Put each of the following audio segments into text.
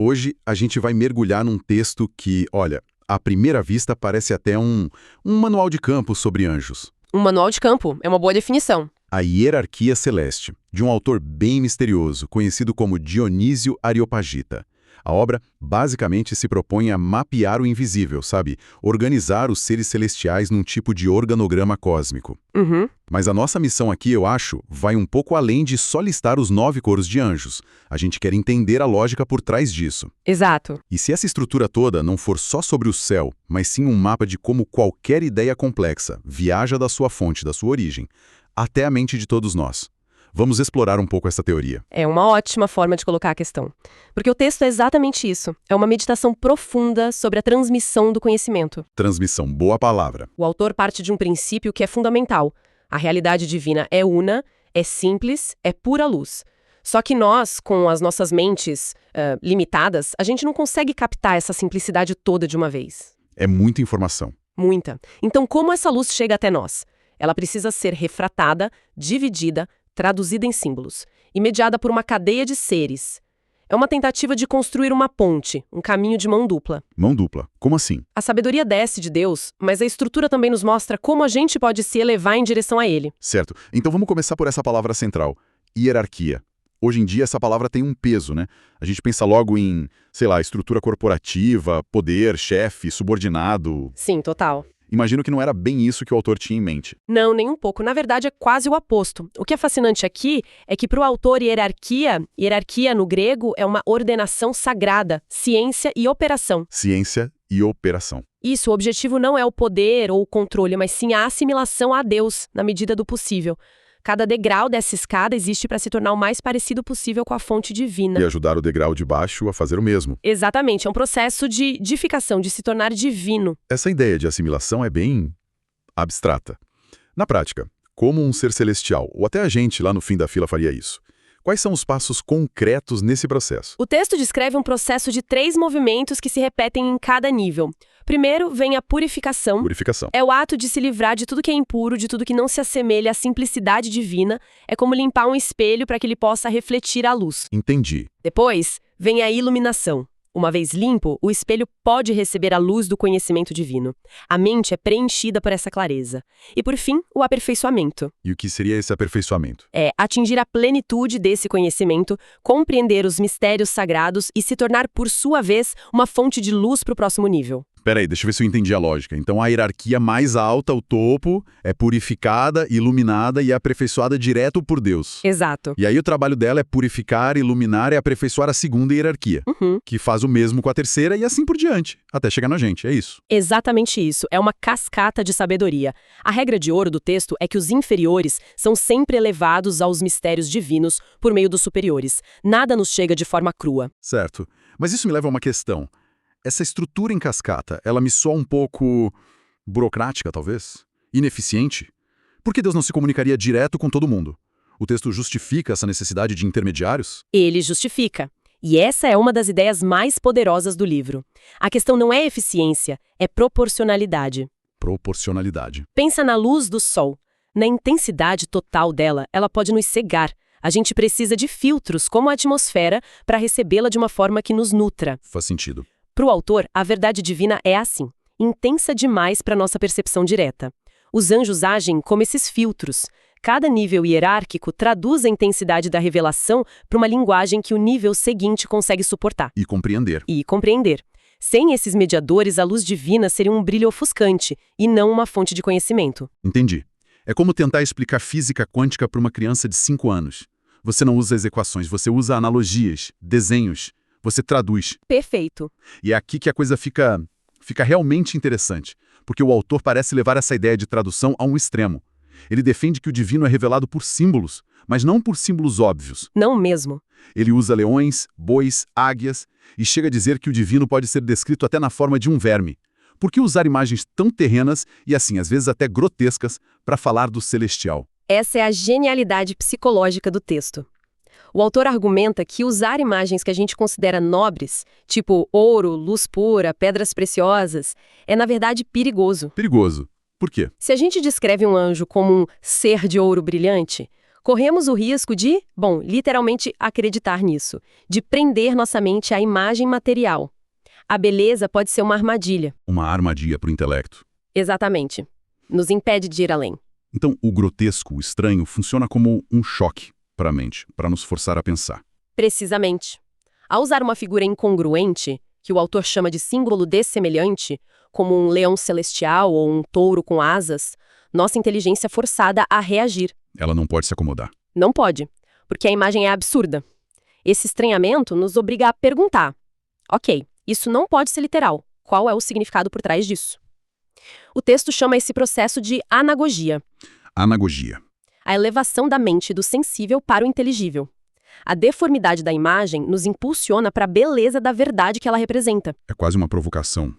Hoje a gente vai mergulhar num texto que, olha, à primeira vista parece até um manual de campo sobre anjos. Um manual de campo é uma boa definição. A Hierarquia Celeste, de um autor bem misterioso, conhecido como Dionísio Areopagita. A obra basicamente se propõe a mapear o invisível, sabe? Organizar os seres celestiais num tipo de organograma cósmico. Uhum. Mas a nossa missão aqui, eu acho, vai um pouco além de só listar os 9 coros de anjos. A gente quer entender a lógica por trás disso. Exato. E se essa estrutura toda não for só sobre o céu, mas sim um mapa de como qualquer ideia complexa viaja da sua fonte, da sua origem, até a mente de todos nós. Vamos explorar um pouco essa teoria. É uma ótima forma de colocar a questão. Porque o texto é exatamente isso. É uma meditação profunda sobre a transmissão do conhecimento. Transmissão, boa palavra. O autor parte de um princípio que é fundamental. A realidade divina é una, é simples, é pura luz. Só que nós, com as nossas mentes limitadas, a gente não consegue captar essa simplicidade toda de uma vez. É muita informação. Muita. Então, como essa luz chega até nós? Ela precisa ser refratada, dividida, traduzida em símbolos, e mediada por uma cadeia de seres. É uma tentativa de construir uma ponte, um caminho de mão dupla. Mão dupla. Como assim? A sabedoria desce de Deus, mas a estrutura também nos mostra como a gente pode se elevar em direção a Ele. Certo. Então vamos começar por essa palavra central, hierarquia. Hoje em dia essa palavra tem um peso, né? A gente pensa logo em, sei lá, estrutura corporativa, poder, chefe, subordinado. Sim, total. Imagino que não era bem isso que o autor tinha em mente. Não, nem um pouco. Na verdade, é quase o oposto. O que é fascinante aqui é que, para o autor, hierarquia no grego é uma ordenação sagrada, ciência e operação. Ciência e operação. Isso, o objetivo não é o poder ou o controle, mas sim a assimilação a Deus, na medida do possível. Cada degrau dessa escada existe para se tornar o mais parecido possível com a fonte divina. E ajudar o degrau de baixo a fazer o mesmo. Exatamente, é um processo de edificação, de se tornar divino. Essa ideia de assimilação é bem abstrata. Na prática, como um ser celestial, ou até a gente lá no fim da fila faria isso? Quais são os passos concretos nesse processo? O texto descreve um processo de 3 movimentos que se repetem em cada nível. Primeiro, vem a purificação. Purificação. É o ato de se livrar de tudo que é impuro, de tudo que não se assemelha à simplicidade divina. É como limpar um espelho para que ele possa refletir a luz. Entendi. Depois, vem a iluminação. Uma vez limpo, o espelho pode receber a luz do conhecimento divino. A mente é preenchida por essa clareza. E, por fim, o aperfeiçoamento. E o que seria esse aperfeiçoamento? É atingir a plenitude desse conhecimento, compreender os mistérios sagrados e se tornar, por sua vez, uma fonte de luz para o próximo nível. Peraí, deixa eu ver se eu entendi a lógica. Então a hierarquia mais alta, o topo, é purificada, iluminada e aperfeiçoada direto por Deus. Exato. E aí o trabalho dela é purificar, iluminar e aperfeiçoar a segunda hierarquia, que faz o mesmo com a terceira e assim por diante, até chegar na gente, é isso. Exatamente isso. É uma cascata de sabedoria. A regra de ouro do texto é que os inferiores são sempre elevados aos mistérios divinos por meio dos superiores. Nada nos chega de forma crua. Certo. Mas isso me leva a uma questão. Essa estrutura em cascata, ela me soa um pouco burocrática, talvez? Ineficiente? Por que Deus não se comunicaria direto com todo mundo? O texto justifica essa necessidade de intermediários? Ele justifica. E essa é uma das ideias mais poderosas do livro. A questão não é eficiência, é proporcionalidade. Proporcionalidade. Pensa na luz do sol. Na intensidade total dela, ela pode nos cegar. A gente precisa de filtros, como a atmosfera, para recebê-la de uma forma que nos nutra. Faz sentido. Para o autor, a verdade divina é assim, intensa demais para nossa percepção direta. Os anjos agem como esses filtros. Cada nível hierárquico traduz a intensidade da revelação para uma linguagem que o nível seguinte consegue suportar. E compreender. Sem esses mediadores, a luz divina seria um brilho ofuscante e não uma fonte de conhecimento. Entendi. É como tentar explicar física quântica para uma criança de 5 anos. Você não usa as equações, você usa analogias, desenhos. Você traduz. Perfeito. E é aqui que a coisa fica realmente interessante, porque o autor parece levar essa ideia de tradução a um extremo. Ele defende que o divino é revelado por símbolos, mas não por símbolos óbvios. Não mesmo. Ele usa leões, bois, águias, e chega a dizer que o divino pode ser descrito até na forma de um verme. Por que usar imagens tão terrenas e, assim, às vezes até grotescas, para falar do celestial? Essa é a genialidade psicológica do texto. O autor argumenta que usar imagens que a gente considera nobres, tipo ouro, luz pura, pedras preciosas, é na verdade perigoso. Perigoso. Por quê? Se a gente descreve um anjo como um ser de ouro brilhante, Corremos o risco de, literalmente acreditar nisso, de prender nossa mente à imagem material. A beleza pode ser uma armadilha. Uma armadilha para o intelecto. Exatamente. Nos impede de ir além. Então, o grotesco, o estranho, funciona como um choque para a mente, para nos forçar a pensar. Precisamente. Ao usar uma figura incongruente, que o autor chama de símbolo dessemelhante, como um leão celestial ou um touro com asas, nossa inteligência é forçada a reagir. Ela não pode se acomodar. Não pode, porque a imagem é absurda. Esse estranhamento nos obriga a perguntar: ok, isso não pode ser literal. Qual é o significado por trás disso? O texto chama esse processo de anagogia. Anagogia. A elevação da mente do sensível para o inteligível. A deformidade da imagem nos impulsiona para a beleza da verdade que ela representa. É quase uma provocação.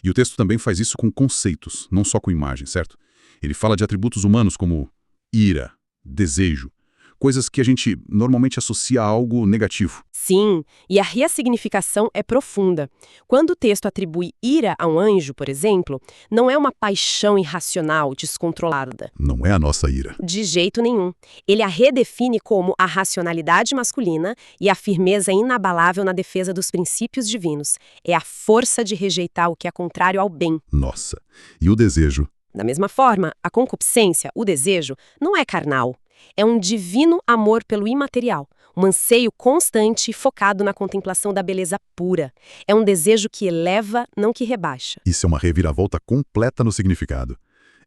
E o texto também faz isso com conceitos, não só com imagens, certo? Ele fala de atributos humanos como ira, desejo, coisas que a gente normalmente associa a algo negativo. Sim, e a ressignificação é profunda. Quando o texto atribui ira a um anjo, por exemplo, não é uma paixão irracional, descontrolada. Não é a nossa ira. De jeito nenhum. Ele a redefine como a racionalidade masculina e a firmeza inabalável na defesa dos princípios divinos. É a força de rejeitar o que é contrário ao bem. Nossa. E o desejo? Da mesma forma, a concupiscência, o desejo, não é carnal. É um divino amor pelo imaterial, um anseio constante e focado na contemplação da beleza pura. É um desejo que eleva, não que rebaixa. Isso é uma reviravolta completa no significado.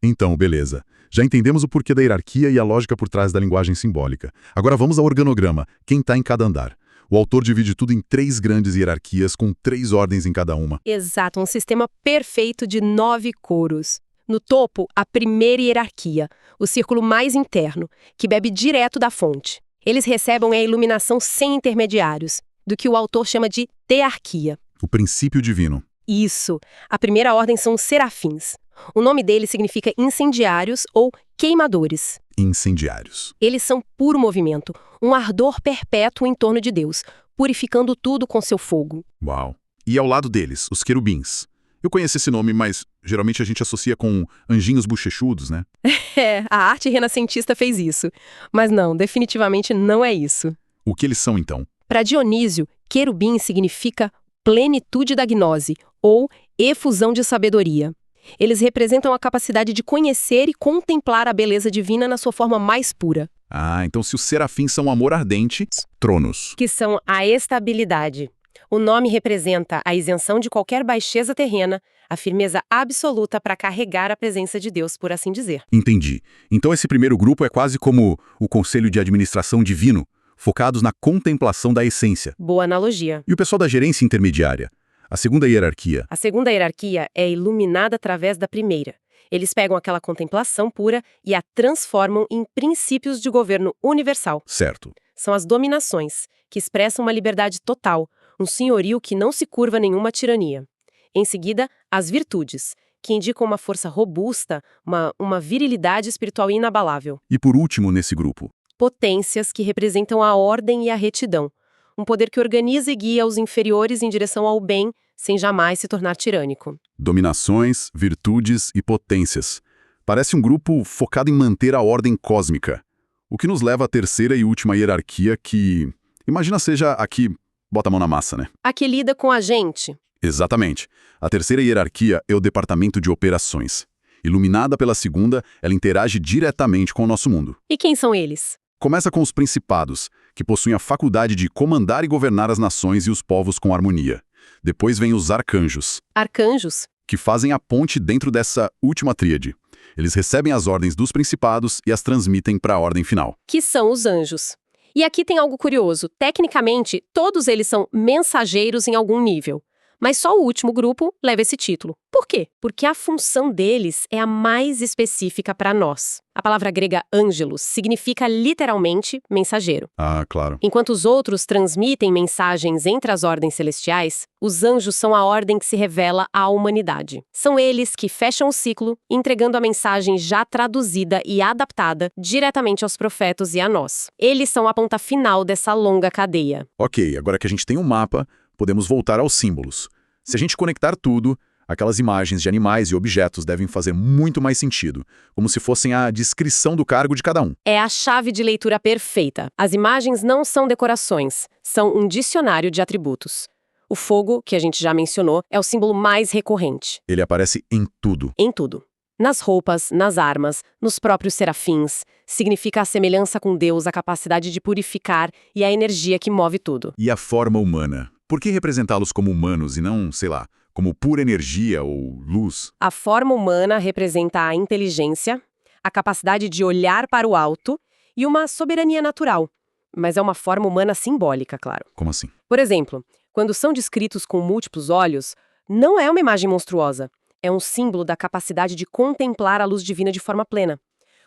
Então, beleza. Já entendemos o porquê da hierarquia e a lógica por trás da linguagem simbólica. Agora vamos ao organograma, quem está em cada andar. O autor divide tudo em 3 grandes hierarquias com 3 ordens em cada uma. Exato, um sistema perfeito de 9 coros. No topo, a primeira hierarquia, o círculo mais interno, que bebe direto da fonte. Eles recebem a iluminação sem intermediários, do que o autor chama de tearquia. O princípio divino. Isso. A primeira ordem são os serafins. O nome deles significa incendiários ou queimadores. Incendiários. Eles são puro movimento, um ardor perpétuo em torno de Deus, purificando tudo com seu fogo. Uau. E ao lado deles, os querubins. Eu conheço esse nome, mas geralmente a gente associa com anjinhos bochechudos, né? A arte renascentista fez isso. Mas não, definitivamente não é isso. O que eles são, então? Para Dionísio, querubim significa plenitude da gnose, ou efusão de sabedoria. Eles representam a capacidade de conhecer e contemplar a beleza divina na sua forma mais pura. Ah, então se os serafins são amor ardente, tronos. Que são a estabilidade. O nome representa a isenção de qualquer baixeza terrena, a firmeza absoluta para carregar a presença de Deus, por assim dizer. Entendi. Então esse primeiro grupo é quase como o conselho de administração divino, focados na contemplação da essência. Boa analogia. E o pessoal da gerência intermediária? A segunda hierarquia. A segunda hierarquia é iluminada através da primeira. Eles pegam aquela contemplação pura e a transformam em princípios de governo universal. Certo. São as dominações, que expressam uma liberdade total, um senhorio que não se curva a nenhuma tirania. Em seguida, as virtudes, que indicam uma força robusta, uma virilidade espiritual inabalável. E por último nesse grupo? Potências, que representam a ordem e a retidão. Um poder que organiza e guia os inferiores em direção ao bem, sem jamais se tornar tirânico. Dominações, virtudes e potências. Parece um grupo focado em manter a ordem cósmica. O que nos leva à terceira e última hierarquia que, imagina seja aqui, bota a mão na massa, né? A que lida com a gente. Exatamente. A terceira hierarquia é o departamento de operações. Iluminada pela segunda, ela interage diretamente com o nosso mundo. E quem são eles? Começa com os principados, que possuem a faculdade de comandar e governar as nações e os povos com harmonia. Depois vem os arcanjos. Arcanjos? Que fazem a ponte dentro dessa última tríade. Eles recebem as ordens dos principados e as transmitem para a ordem final. Que são os anjos. E aqui tem algo curioso. Tecnicamente, todos eles são mensageiros em algum nível. Mas só o último grupo leva esse título. Por quê? Porque a função deles é a mais específica para nós. A palavra grega ângelos significa literalmente mensageiro. Ah, claro. Enquanto os outros transmitem mensagens entre as ordens celestiais, os anjos são a ordem que se revela à humanidade. São eles que fecham o ciclo, entregando a mensagem já traduzida e adaptada diretamente aos profetas e a nós. Eles são a ponta final dessa longa cadeia. Ok, agora que a gente tem um mapa, podemos voltar aos símbolos. Se a gente conectar tudo, Aquelas imagens de animais e objetos devem fazer muito mais sentido, como se fossem a descrição do cargo de cada um. É a chave de leitura perfeita. As imagens não são decorações, são um dicionário de atributos. O fogo, que a gente já mencionou, é o símbolo mais recorrente. Ele aparece em tudo. Em tudo. Nas roupas, nas armas, nos próprios serafins. Significa a semelhança com Deus, a capacidade de purificar e a energia que move tudo. E a forma humana? Por que representá-los como humanos e não, sei lá, como pura energia ou luz? A forma humana representa a inteligência, a capacidade de olhar para o alto e uma soberania natural. Mas é uma forma humana simbólica, claro. Como assim? Por exemplo, quando são descritos com múltiplos olhos, não é uma imagem monstruosa. É um símbolo da capacidade de contemplar a luz divina de forma plena.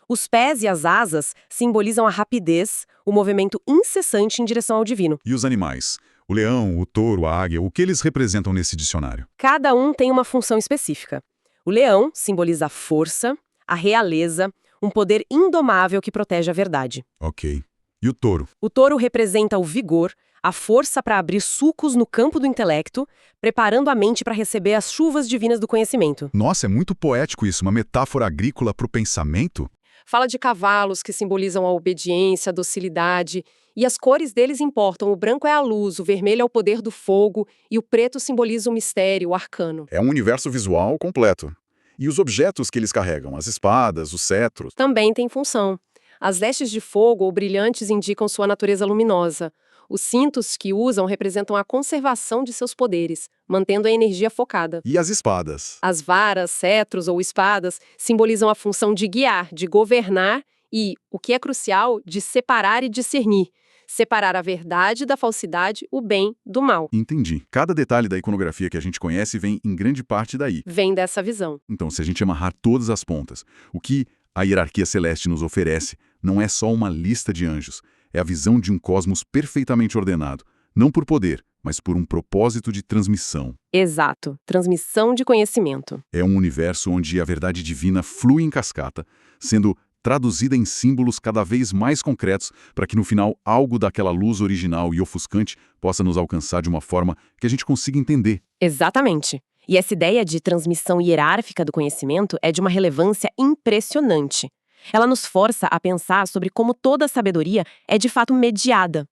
Os pés e as asas simbolizam a rapidez, o movimento incessante em direção ao divino. E os animais? O leão, o touro, a águia, o que eles representam nesse dicionário? Cada um tem uma função específica. O leão simboliza a força, a realeza, um poder indomável que protege a verdade. Ok. E o touro? O touro representa o vigor, a força para abrir sulcos no campo do intelecto, preparando a mente para receber as chuvas divinas do conhecimento. Nossa, é muito poético isso, uma metáfora agrícola para o pensamento? Fala de cavalos que simbolizam a obediência, a docilidade, e as cores deles importam. O branco é a luz, o vermelho é o poder do fogo e o preto simboliza o mistério, o arcano. É um universo visual completo. E os objetos que eles carregam, as espadas, os cetros? Também tem função. As vestes de fogo ou brilhantes indicam sua natureza luminosa. Os cintos que usam representam a conservação de seus poderes, mantendo a energia focada. E as espadas? As varas, cetros ou espadas simbolizam a função de guiar, de governar e, o que é crucial, de separar e discernir. Separar a verdade da falsidade, o bem do mal. Entendi. Cada detalhe da iconografia que a gente conhece vem em grande parte daí. Vem dessa visão. Então, se a gente amarrar todas as pontas, o que a hierarquia celeste nos oferece não é só uma lista de anjos, é a visão de um cosmos perfeitamente ordenado, não por poder, mas por um propósito de transmissão. Exato. Transmissão de conhecimento. É um universo onde a verdade divina flui em cascata, sendo traduzida em símbolos cada vez mais concretos para que no final algo daquela luz original e ofuscante possa nos alcançar de uma forma que a gente consiga entender. Exatamente. E essa ideia de transmissão hierárquica do conhecimento é de uma relevância impressionante. Ela nos força a pensar sobre como toda a sabedoria é de fato mediada.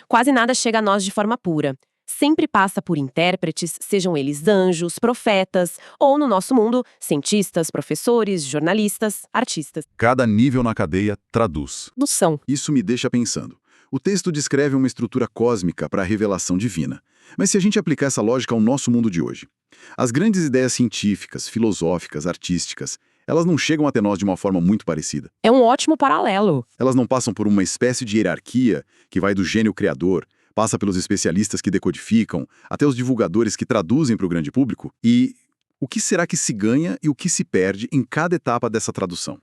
Quase nada chega a nós de forma pura. Sempre passa por intérpretes, sejam eles anjos, profetas, ou, no nosso mundo, cientistas, professores, jornalistas, artistas. Cada nível na cadeia traduz. Tradução. Isso me deixa pensando. O texto descreve uma estrutura cósmica para a revelação divina. Mas se a gente aplicar essa lógica ao nosso mundo de hoje, as grandes ideias científicas, filosóficas, artísticas, elas não chegam até nós de uma forma muito parecida. É um ótimo paralelo. Elas não passam por uma espécie de hierarquia que vai do gênio criador, passa pelos especialistas que decodificam, até os divulgadores que traduzem para o grande público. E o que será que se ganha e o que se perde em cada etapa dessa tradução?